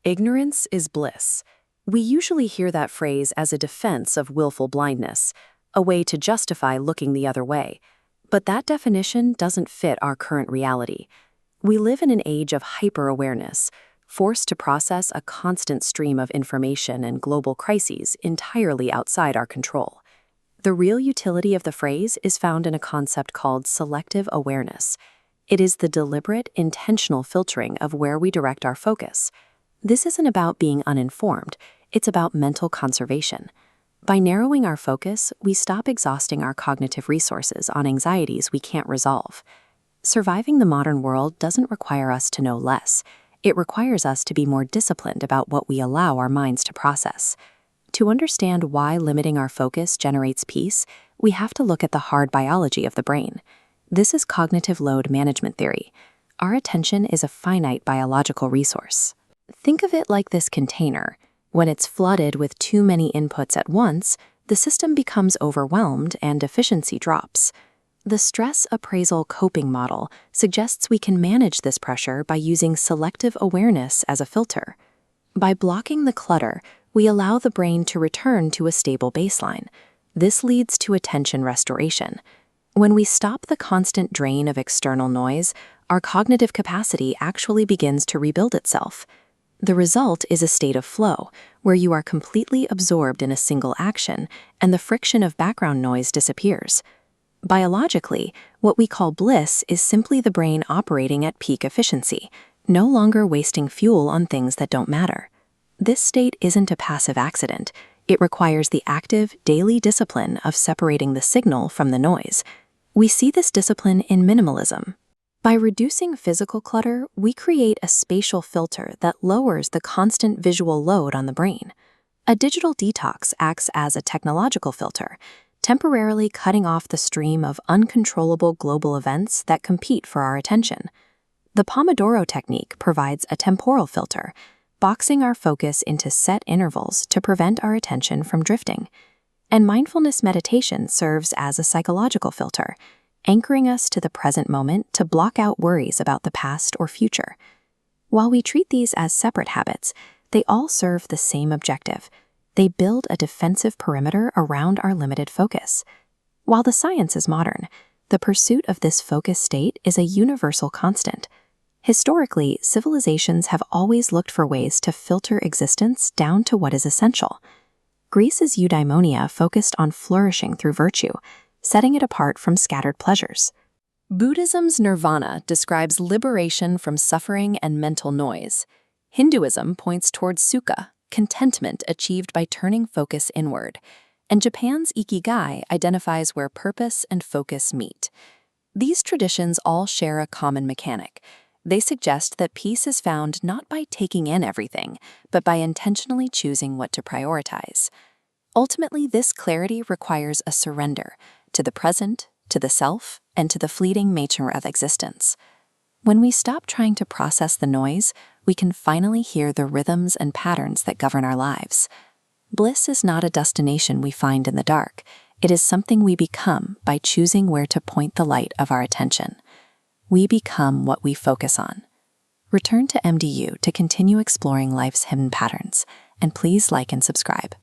Ignorance is bliss. We usually hear that phrase as a defense of willful blindness, a way to justify looking the other way. But that definition doesn't fit our current reality. We live in an age of hyper-awareness, forced to process a constant stream of information and global crises entirely outside our control. The real utility of the phrase is found in a concept called selective awareness. It is the deliberate, intentional filtering of where we direct our focus. This isn't about being uninformed, it's about mental conservation. By narrowing our focus, we stop exhausting our cognitive resources on anxieties we can't resolve. Surviving the modern world doesn't require us to know less. It requires us to be more disciplined about what we allow our minds to process. To understand why limiting our focus generates peace, we have to look at the hard biology of the brain. This is cognitive load management theory. Our attention is a finite biological resource. Think of it like this container. When it's flooded with too many inputs at once, the system becomes overwhelmed and efficiency drops. The stress appraisal coping model suggests we can manage this pressure by using selective awareness as a filter. By blocking the clutter, we allow the brain to return to a stable baseline. This leads to attention restoration. When we stop the constant drain of external noise, our cognitive capacity actually begins to rebuild itself. The result is a state of flow, where you are completely absorbed in a single action, and the friction of background noise disappears. Biologically, what we call bliss is simply the brain operating at peak efficiency, no longer wasting fuel on things that don't matter. This state isn't a passive accident. It requires the active, daily discipline of separating the signal from the noise. We see this discipline in minimalism. By reducing physical clutter, we create a spatial filter that lowers the constant visual load on the brain. A digital detox acts as a technological filter, temporarily cutting off the stream of uncontrollable global events that compete for our attention. The Pomodoro technique provides a temporal filter, boxing our focus into set intervals to prevent our attention from drifting. And mindfulness meditation serves as a psychological filter, anchoring us to the present moment to block out worries about the past or future. While we treat these as separate habits, they all serve the same objective. They build a defensive perimeter around our limited focus. While the science is modern, the pursuit of this focus state is a universal constant. Historically, civilizations have always looked for ways to filter existence down to what is essential. Greece's eudaimonia focused on flourishing through virtue, setting it apart from scattered pleasures. Buddhism's nirvana describes liberation from suffering and mental noise. Hinduism points towards sukha, contentment achieved by turning focus inward. And Japan's ikigai identifies where purpose and focus meet. These traditions all share a common mechanic. They suggest that peace is found not by taking in everything, but by intentionally choosing what to prioritize. Ultimately, this clarity requires a surrender to the present, to the self, and to the fleeting nature of existence. When we stop trying to process the noise, we can finally hear the rhythms and patterns that govern our lives. Bliss is not a destination we find in the dark. It is something we become by choosing where to point the light of our attention. We become what we focus on. Return to MDU to continue exploring life's hidden patterns, and please like and subscribe.